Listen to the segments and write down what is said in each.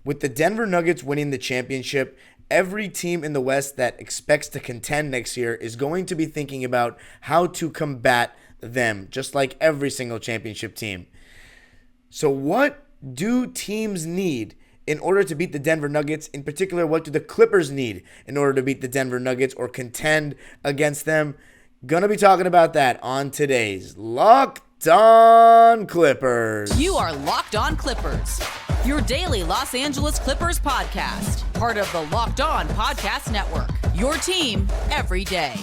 With the Denver Nuggets winning the championship, every team in the West that expects to contend next year is going to be thinking about how to combat them, just like every single championship team. So, what do teams need in order to beat the Denver Nuggets? In particular, what do the Clippers need in order to beat the Denver Nuggets or contend against them? Gonna be talking about that on today's Locked On Clippers. You are Locked On Clippers, your daily Los Angeles Clippers podcast, part of the Locked On Podcast Network, your team every day.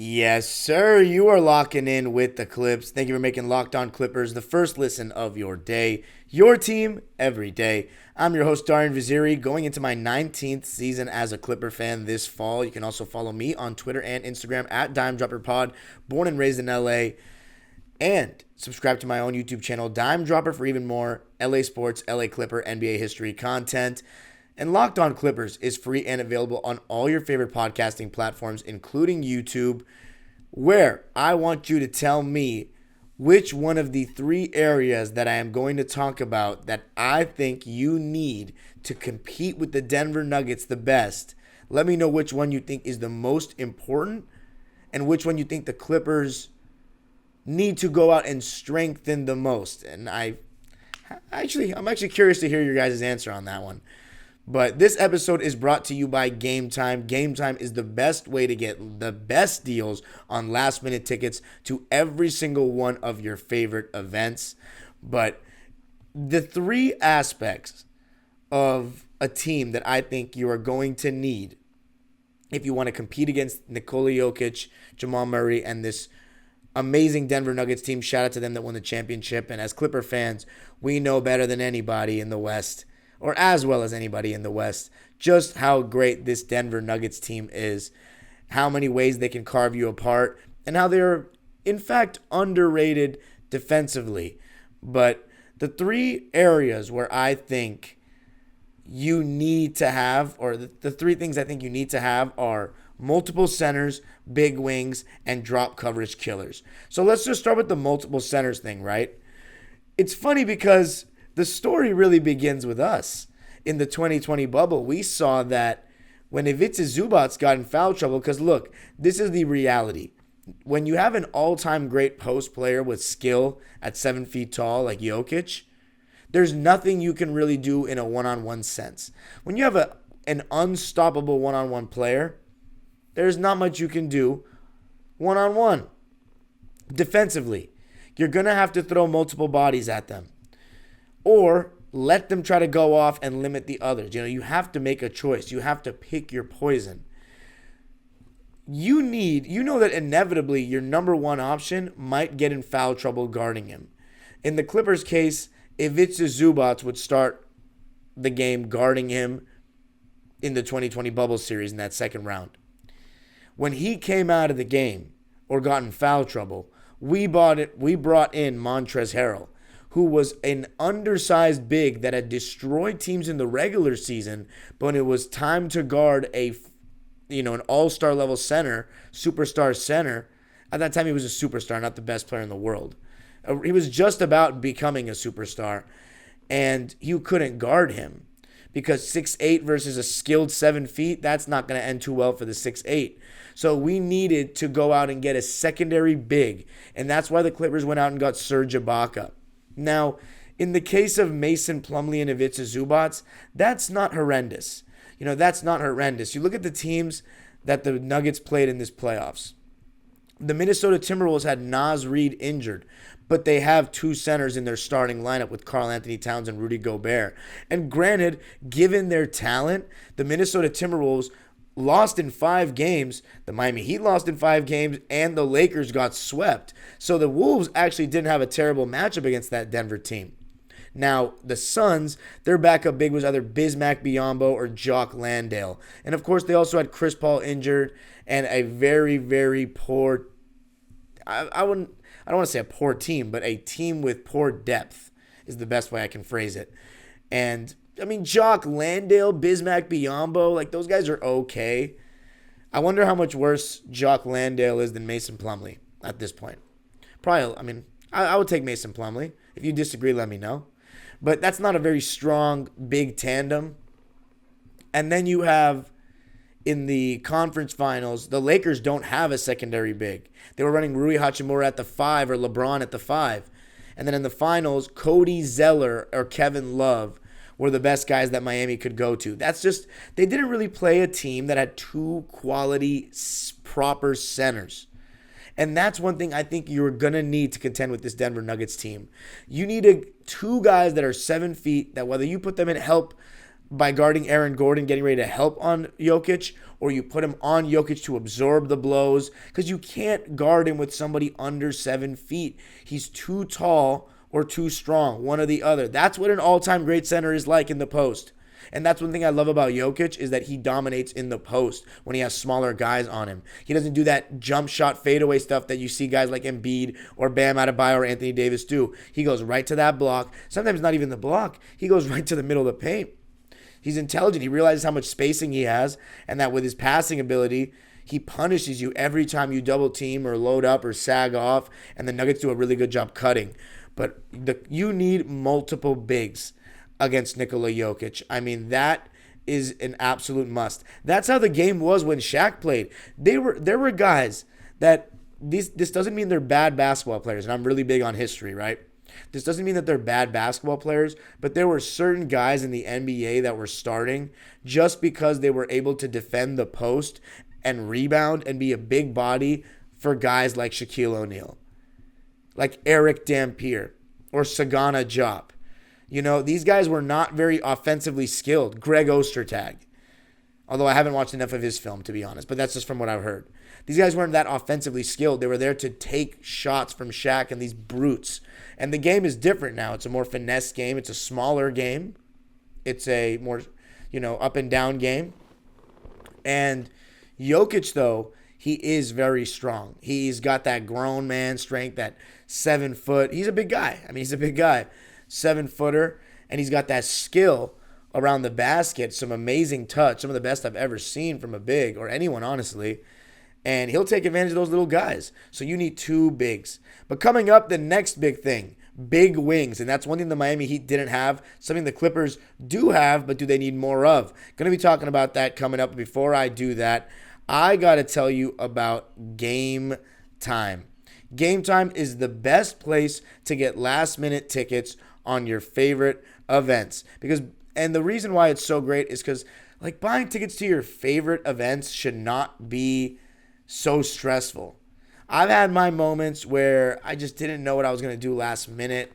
Yes, sir. You are locking in with the Clips. Thank you for making Locked On Clippers the first listen of your day. Your team every day. I'm your host, Darian Vaziri, going into my 19th season as a Clipper fan this fall. You can also follow me on Twitter and Instagram at DimeDropperPod, born and raised in LA. And subscribe to my own YouTube channel, Dime Dropper, for even more LA sports, LA Clipper, NBA history content. And Locked On Clippers is free and available on all your favorite podcasting platforms, including YouTube, where I want you to tell me which one of the three areas that I am going to talk about that I think you need to compete with the Denver Nuggets the best. Let me know which one you think is the most important and which one you think the Clippers need to go out and strengthen the most. And I'm actually curious to hear your guys' answer on that one. But this episode is brought to you by Game Time. Game Time is the best way to get the best deals on last-minute tickets to every single one of your favorite events. But the three aspects of a team that I think you are going to need if you want to compete against Nikola Jokic, Jamal Murray, and this amazing Denver Nuggets team. Shout out to them that won the championship. And as Clipper fans, we know better than anybody in the West, or as well as anybody in the West, just how great this Denver Nuggets team is, how many ways they can carve you apart, and how they're, in fact, underrated defensively. But the three areas where I think you need to have, or the three things I think you need to have, are multiple centers, big wings, and drop coverage killers. So let's just start with the multiple centers thing, right? It's funny because the story really begins with us. In the 2020 bubble, we saw that when Ivica Zubac got in foul trouble, because look, this is the reality. When you have an all-time great post player with skill at 7 feet tall like Jokic, there's nothing you can really do in a one-on-one sense. When you have an unstoppable one-on-one player, there's not much you can do one-on-one. Defensively, you're going to have to throw multiple bodies at them, or let them try to go off and limit the others. You have to make a choice. You have to pick your poison. You know that inevitably your number one option might get in foul trouble guarding him. In the Clippers' case, Ivica Zubac would start the game guarding him in the 2020 bubble series in that second round. When he came out of the game or got in foul trouble, we brought in Montrezl Harrell, who was an undersized big that had destroyed teams in the regular season, but when it was time to guard an all-star level center, superstar center, at that time he was a superstar, not the best player in the world. He was just about becoming a superstar, and you couldn't guard him because 6'8" versus a skilled 7 feet, that's not going to end too well for the 6'8". So we needed to go out and get a secondary big, and that's why the Clippers went out and got Serge Ibaka. Now, in the case of Mason Plumlee and Ivica Zubac, that's not horrendous. That's not horrendous. You look at the teams that the Nuggets played in this playoffs. The Minnesota Timberwolves had Naz Reid injured, but they have two centers in their starting lineup with Karl-Anthony Towns and Rudy Gobert. And granted, given their talent, the Minnesota Timberwolves lost in 5 games. The Miami Heat lost in 5 games, and the Lakers got swept. So the Wolves actually didn't have a terrible matchup against that Denver team. Now, the Suns, their backup big was either Bismack Biyombo or Jock Landale. And, of course, they also had Chris Paul injured and a very, very poor – I I don't want to say a poor team, but a team with poor depth is the best way I can phrase it. And, I mean, Jock Landale, Bismack Biyombo, like, those guys are okay. I wonder how much worse Jock Landale is than Mason Plumlee at this point. Probably, I mean, I would take Mason Plumlee. If you disagree, let me know. But that's not a very strong, big tandem. And then you have, in the conference finals, the Lakers don't have a secondary big. They were running Rui Hachimura at the 5 or LeBron at the 5. And then in the finals, Cody Zeller or Kevin Love were the best guys that Miami could go to. That's just, they didn't really play a team that had two quality, proper centers. And that's one thing I think you're going to need to contend with this Denver Nuggets team. You need two guys that are 7 feet, that whether you put them in help by guarding Aaron Gordon, getting ready to help on Jokic, or you put him on Jokic to absorb the blows, because you can't guard him with somebody under 7 feet. He's too tall or too strong, one or the other. That's what an all-time great center is like in the post. And that's one thing I love about Jokic is that he dominates in the post when he has smaller guys on him. He doesn't do that jump shot fadeaway stuff that you see guys like Embiid or Bam Adebayo or Anthony Davis do. He goes right to that block. Sometimes not even the block. He goes right to the middle of the paint. He's intelligent. He realizes how much spacing he has, and that with his passing ability, he punishes you every time you double team or load up or sag off, and the Nuggets do a really good job cutting. But you need multiple bigs against Nikola Jokic. I mean, that is an absolute must. That's how the game was when Shaq played. There were guys that this doesn't mean they're bad basketball players, and I'm really big on history, right? This doesn't mean that they're bad basketball players, but there were certain guys in the NBA that were starting just because they were able to defend the post and rebound and be a big body for guys like Shaquille O'Neal, like Eric Dampier or Sagana Diop. You know, these guys were not very offensively skilled. Greg Ostertag. Although I haven't watched enough of his film, to be honest, but that's just from what I've heard. These guys weren't that offensively skilled. They were there to take shots from Shaq and these brutes. And the game is different now. It's a more finesse game. It's a smaller game. It's a more, up and down game. And Jokic, though, he is very strong. He's got that grown man strength, that 7 foot. He's a big guy. I mean, he's a big guy. 7-footer. And he's got that skill around the basket, some amazing touch, some of the best I've ever seen from a big, or anyone, honestly. And he'll take advantage of those little guys. So you need two bigs. But coming up, the next big thing, big wings. And that's one thing the Miami Heat didn't have, something the Clippers do have, but do they need more of? Going to be talking about that coming up. Before I do that, I got to tell you about Game Time. Game Time is the best place to get last-minute tickets on your favorite events. And the reason why it's so great is because, like, buying tickets to your favorite events should not be so stressful. I've had my moments where I just didn't know what I was going to do last minute,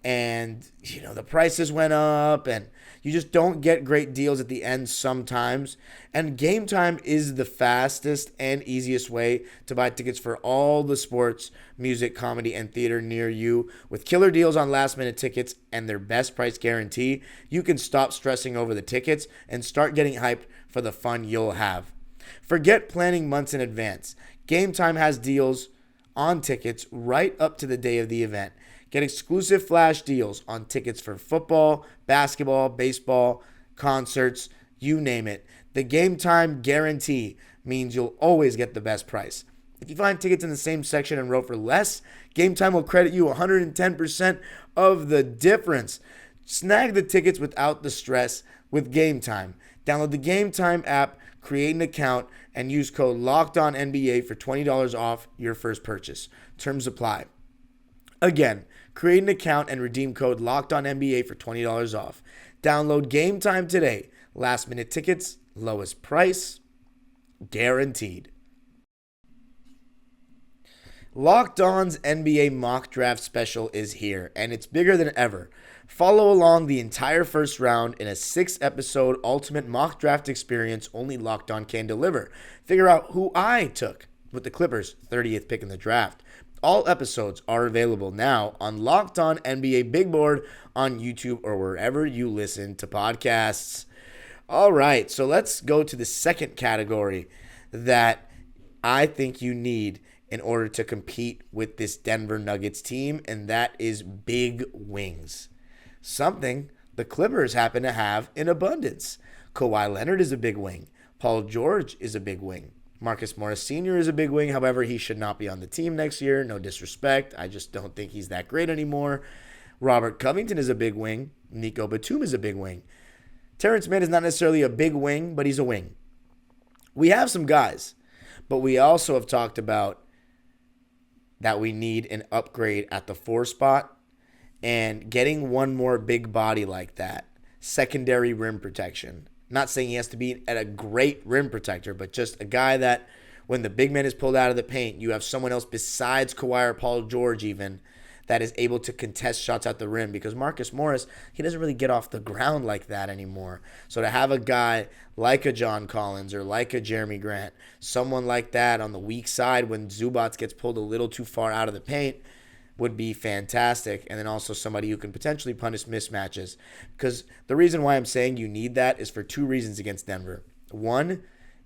and the prices went up, and you just don't get great deals at the end sometimes. And Game Time is the fastest and easiest way to buy tickets for all the sports, music, comedy, and theater near you. With killer deals on last minute tickets and their best price guarantee, you can stop stressing over the tickets and start getting hyped for the fun you'll have. Forget planning months in advance. Game Time has deals on tickets right up to the day of the event. Get exclusive flash deals on tickets for football, basketball, baseball, concerts, you name it. The Game Time guarantee means you'll always get the best price. If you find tickets in the same section and row for less, Game Time will credit you 110% of the difference. Snag the tickets without the stress with Game Time. Download the Game Time app, create an account, and use code LOCKEDONNBA for $20 off your first purchase. Terms apply. Again, create an account and redeem code LOCKEDONNBA for $20 off. Download Game Time today. Last minute tickets, lowest price, guaranteed. Locked On's NBA mock draft special is here, and it's bigger than ever. Follow along the entire first round in a 6-episode ultimate mock draft experience only Locked On can deliver. Figure out who I took with the Clippers' 30th pick in the draft. All episodes are available now on Locked On NBA Big Board on YouTube or wherever you listen to podcasts. All right, so let's go to the second category that I think you need in order to compete with this Denver Nuggets team, and that is big wings. Something the Clippers happen to have in abundance. Kawhi Leonard is a big wing. Paul George is a big wing. Marcus Morris Sr. is a big wing. However, he should not be on the team next year. No disrespect. I just don't think he's that great anymore. Robert Covington is a big wing. Nico Batum is a big wing. Terrence Mann is not necessarily a big wing, but he's a wing. We have some guys, but we also have talked about that we need an upgrade at the 4 spot, and getting one more big body like that, secondary rim protection. Not saying he has to be at a great rim protector, but just a guy that when the big man is pulled out of the paint, you have someone else besides Kawhi or Paul George even that is able to contest shots at the rim, because Marcus Morris, he doesn't really get off the ground like that anymore. So to have a guy like a John Collins or like a Jeremy Grant, someone like that on the weak side when Zubac gets pulled a little too far out of the paint, would be fantastic. And then also somebody who can potentially punish mismatches. Because the reason why I'm saying you need that is for 2 reasons against Denver. One,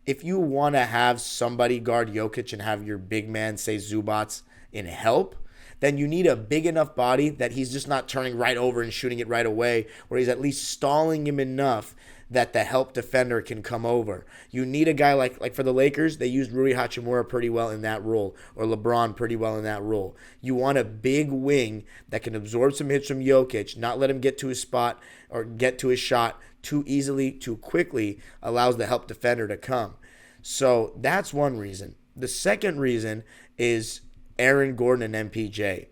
if you want to have somebody guard Jokic and have your big man, say Zubac, in help, then you need a big enough body that he's just not turning right over and shooting it right away, or he's at least stalling him enough that the help defender can come over. You need a guy like for the Lakers, they used Rui Hachimura pretty well in that role, or LeBron pretty well in that role. You want a big wing that can absorb some hits from Jokic, not let him get to his spot or get to his shot too easily, too quickly, allows the help defender to come. So that's one reason. The second reason is Aaron Gordon and MPJ.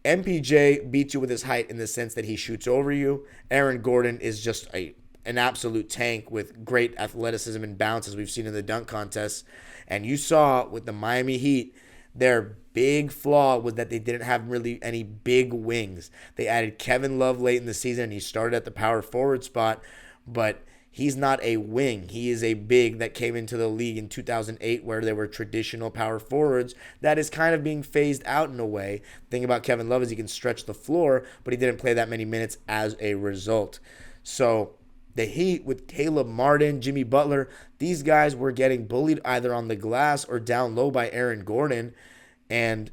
MPJ beats you with his height in the sense that he shoots over you. Aaron Gordon is just an absolute tank with great athleticism and bounce, as we've seen in the dunk contests. And you saw with the Miami Heat, their big flaw was that they didn't have really any big wings. They added Kevin Love late in the season, and he started at the power forward spot, but he's not a wing. He is a big that came into the league in 2008 where there were traditional power forwards that is kind of being phased out in a way. The thing about Kevin Love is he can stretch the floor, but he didn't play that many minutes as a result. So the Heat with Caleb Martin, Jimmy Butler, these guys were getting bullied either on the glass or down low by Aaron Gordon, and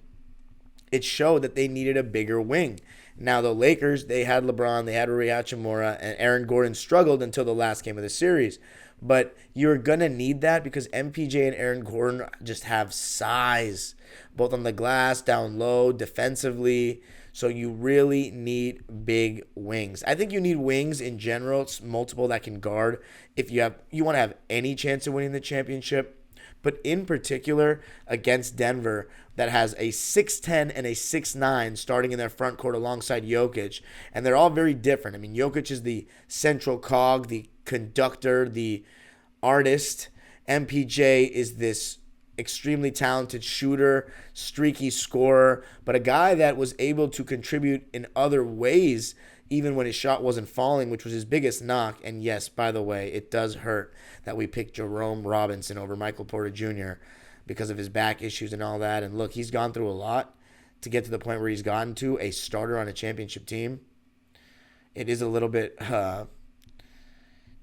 it showed that they needed a bigger wing. Now, the Lakers, they had LeBron, they had Rui Hachimura, and Aaron Gordon struggled until the last game of the series. But you're going to need that because MPJ and Aaron Gordon just have size, both on the glass, down low, defensively. So you really need big wings. I think you need wings in general. It's multiple that can guard if you want to have any chance of winning the championship. But in particular, against Denver, that has a 6'10 and a 6'9 starting in their front court alongside Jokic. And they're all very different. I mean, Jokic is the central cog, the conductor, the artist. MPJ is this extremely talented shooter, streaky scorer, but a guy that was able to contribute in other ways even when his shot wasn't falling, which was his biggest knock. And yes, by the way, it does hurt that we picked Jerome Robinson over Michael Porter Jr. because of his back issues and all that. And look, he's gone through a lot to get to the point where he's gotten to a starter on a championship team. It is a little bit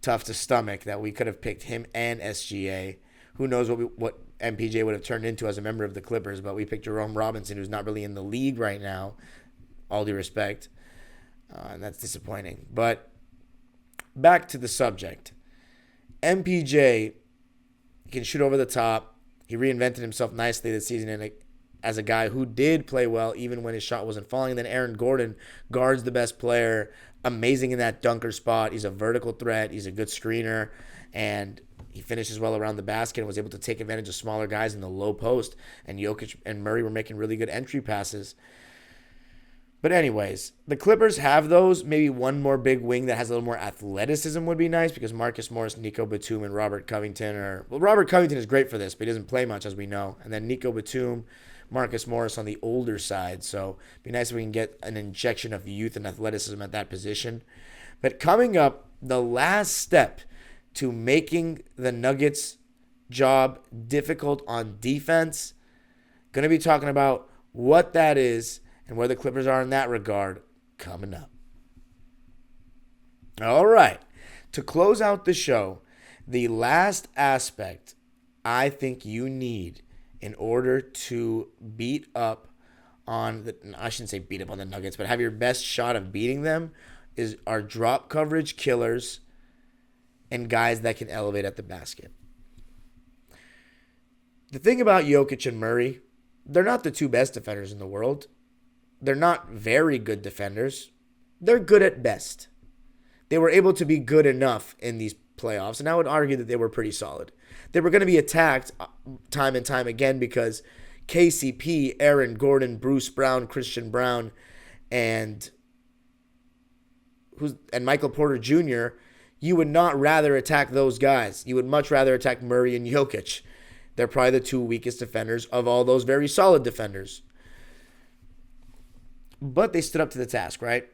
tough to stomach that we could have picked him and SGA. Who knows what MPJ would have turned into as a member of the Clippers, but we picked Jerome Robinson, who's not really in the league right now, all due respect. And that's disappointing. But back to the subject. MPJ can shoot over the top. He reinvented himself nicely this season as a guy who did play well even when his shot wasn't falling. And then Aaron Gordon guards the best player. Amazing in that dunker spot. He's a vertical threat. He's a good screener. And he finishes well around the basket and was able to take advantage of smaller guys in the low post. And Jokic and Murray were making really good entry passes. But anyways, the Clippers have those. Maybe one more big wing that has a little more athleticism would be nice because Marcus Morris, Nico Batum, and Robert Covington are... Well, Robert Covington is great for this, but he doesn't play much, as we know. And then Nico Batum, Marcus Morris on the older side. So it'd be nice if we can get an injection of youth and athleticism at that position. But coming up, the last step to making the Nuggets' job difficult on defense, going to be talking about what that is and where the Clippers are in that regard coming up. All right. To close out the show, the last aspect I think you need in order to beat up on I shouldn't say beat up on the Nuggets, but have your best shot of beating them are drop coverage killers and guys that can elevate at the basket. The thing about Jokic and Murray, they're not the two best defenders in the world. They're not very good defenders. They're good at best. They were able to be good enough in these playoffs, and I would argue that they were pretty solid. They were going to be attacked time and time again because KCP, Aaron Gordon, Bruce Brown, Christian Brown, and Michael Porter Jr., you would not rather attack those guys. You would much rather attack Murray and Jokic. They're probably the two weakest defenders of all those very solid defenders. But they stood up to the task, right?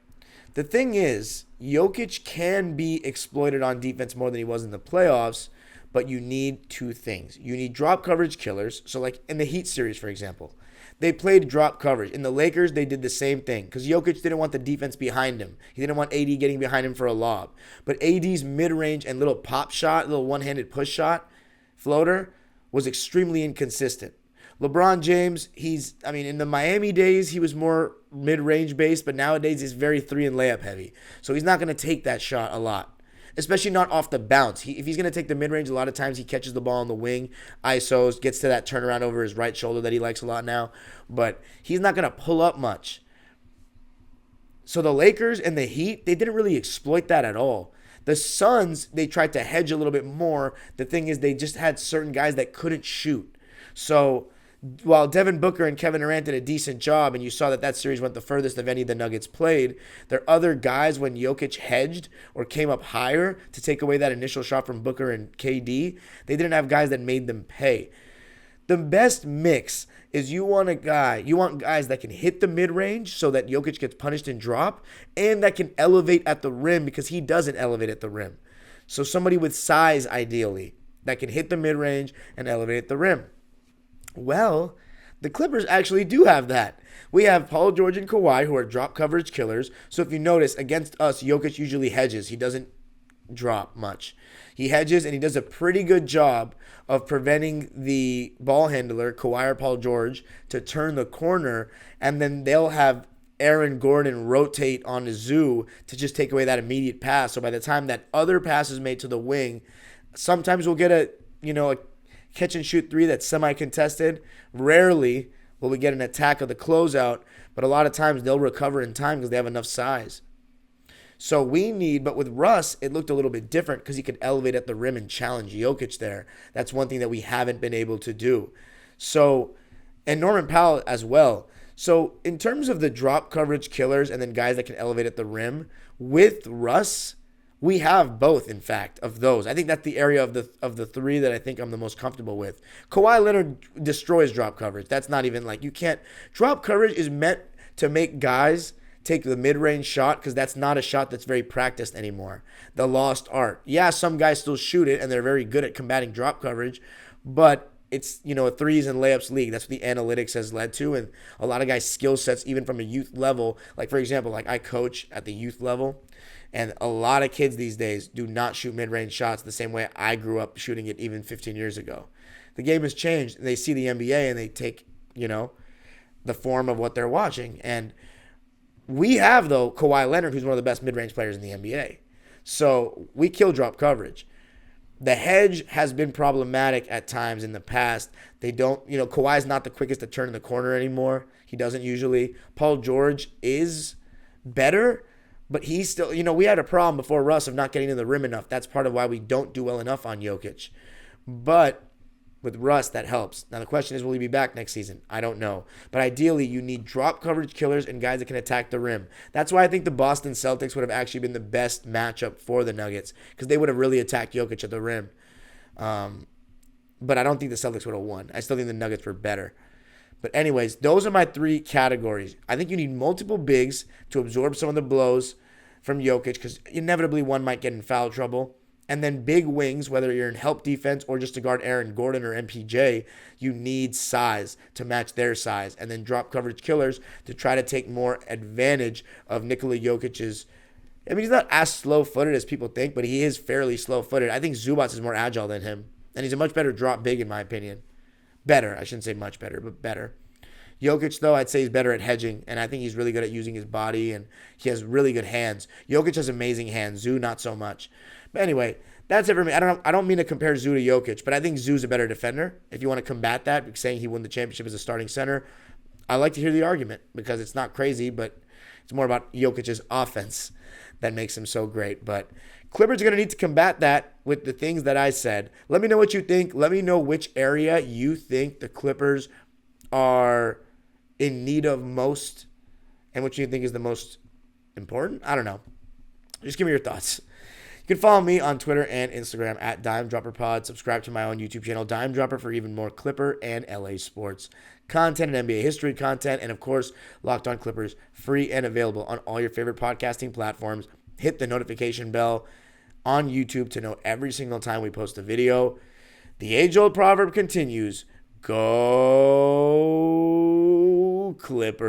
The thing is, Jokic can be exploited on defense more than he was in the playoffs, but you need two things. You need drop coverage killers. So like in the Heat series, for example, they played drop coverage. In the Lakers, they did the same thing because Jokic didn't want the defense behind him. He didn't want AD getting behind him for a lob. But AD's mid-range and little pop shot, little one-handed push shot, floater, was extremely inconsistent. LeBron James, in the Miami days, he was more mid-range based, but nowadays he's very three and layup heavy. So he's not going to take that shot a lot, especially not off the bounce. If he's going to take the mid-range, a lot of times he catches the ball on the wing, ISOs, gets to that turnaround over his right shoulder that he likes a lot now, but he's not going to pull up much. So the Lakers and the Heat, they didn't really exploit that at all. The Suns, they tried to hedge a little bit more. The thing is, they just had certain guys that couldn't shoot. So while Devin Booker and Kevin Durant did a decent job, and you saw that series went the furthest of any of the Nuggets played, there are other guys when Jokic hedged or came up higher to take away that initial shot from Booker and KD, they didn't have guys that made them pay. The best mix is you want guys that can hit the mid-range so that Jokic gets punished and drop, and that can elevate at the rim because he doesn't elevate at the rim. So somebody with size, ideally, that can hit the mid-range and elevate at the rim. Well, the Clippers actually do have that. We have Paul George and Kawhi, who are drop coverage killers. So if you notice, against us, Jokic usually hedges. He doesn't drop much. He hedges, and he does a pretty good job of preventing the ball handler, Kawhi or Paul George, to turn the corner, and then they'll have Aaron Gordon rotate on Zoo to just take away that immediate pass. So by the time that other pass is made to the wing, sometimes we'll get a catch and shoot three that's semi-contested. Rarely will we get an attack of the closeout, but a lot of times they'll recover in time because they have enough size. So but with Russ, it looked a little bit different because he could elevate at the rim and challenge Jokic there. That's one thing that we haven't been able to do. So, and Norman Powell as well. So in terms of the drop coverage killers and then guys that can elevate at the rim, with Russ, we have both, in fact, of those. I think that's the area of the three that I think I'm the most comfortable with. Kawhi Leonard destroys drop coverage. That's not even you can't. Drop coverage is meant to make guys take the mid-range shot because that's not a shot that's very practiced anymore. The lost art. Yeah, some guys still shoot it and they're very good at combating drop coverage, but it's, a threes and layups league. That's what the analytics has led to, and a lot of guys' skill sets, even from a youth level, for example, I coach at the youth level, and a lot of kids these days do not shoot mid-range shots the same way I grew up shooting it even 15 years ago. The game has changed, and they see the NBA, and they take, the form of what they're watching. And we have, though, Kawhi Leonard, who's one of the best mid-range players in the NBA. So we kill drop coverage. The hedge has been problematic at times in the past. They don't, Kawhi's not the quickest to turn in the corner anymore. He doesn't usually. Paul George is better, but he's still, we had a problem before Russ of not getting to the rim enough. That's part of why we don't do well enough on Jokic. But with Russ, that helps. Now, the question is, will he be back next season? I don't know. But ideally, you need drop coverage killers and guys that can attack the rim. That's why I think the Boston Celtics would have actually been the best matchup for the Nuggets because they would have really attacked Jokic at the rim. But I don't think the Celtics would have won. I still think the Nuggets were better. But anyways, those are my three categories. I think you need multiple bigs to absorb some of the blows from Jokic because inevitably one might get in foul trouble. And then big wings, whether you're in help defense or just to guard Aaron Gordon or MPJ, you need size to match their size. And then drop coverage killers to try to take more advantage of Nikola Jokic's. He's not as slow-footed as people think, but he is fairly slow-footed. I think Zubac is more agile than him. And he's a much better drop big, in my opinion. Better. I shouldn't say much better, but better. Jokic, though, I'd say he's better at hedging, and I think he's really good at using his body, and he has really good hands. Jokic has amazing hands. Zoo, not so much. But anyway, that's it for me. I don't mean to compare Zoo to Jokic, but I think Zoo's a better defender. If you want to combat that, saying he won the championship as a starting center, I like to hear the argument because it's not crazy, but it's more about Jokic's offense that makes him so great. But Clippers are going to need to combat that with the things that I said. Let me know what you think. Let me know which area you think the Clippers are in need of most and what you think is the most important. I don't know. Just give me your thoughts. You can follow me on Twitter and Instagram at DimeDropperPod. Subscribe to my own YouTube channel, Dime Dropper, for even more Clipper and LA sports content and NBA history content. And, of course, Locked On Clippers, free and available on all your favorite podcasting platforms. Hit the notification bell on YouTube to know every single time we post a video. The age-old proverb continues, go Clippers.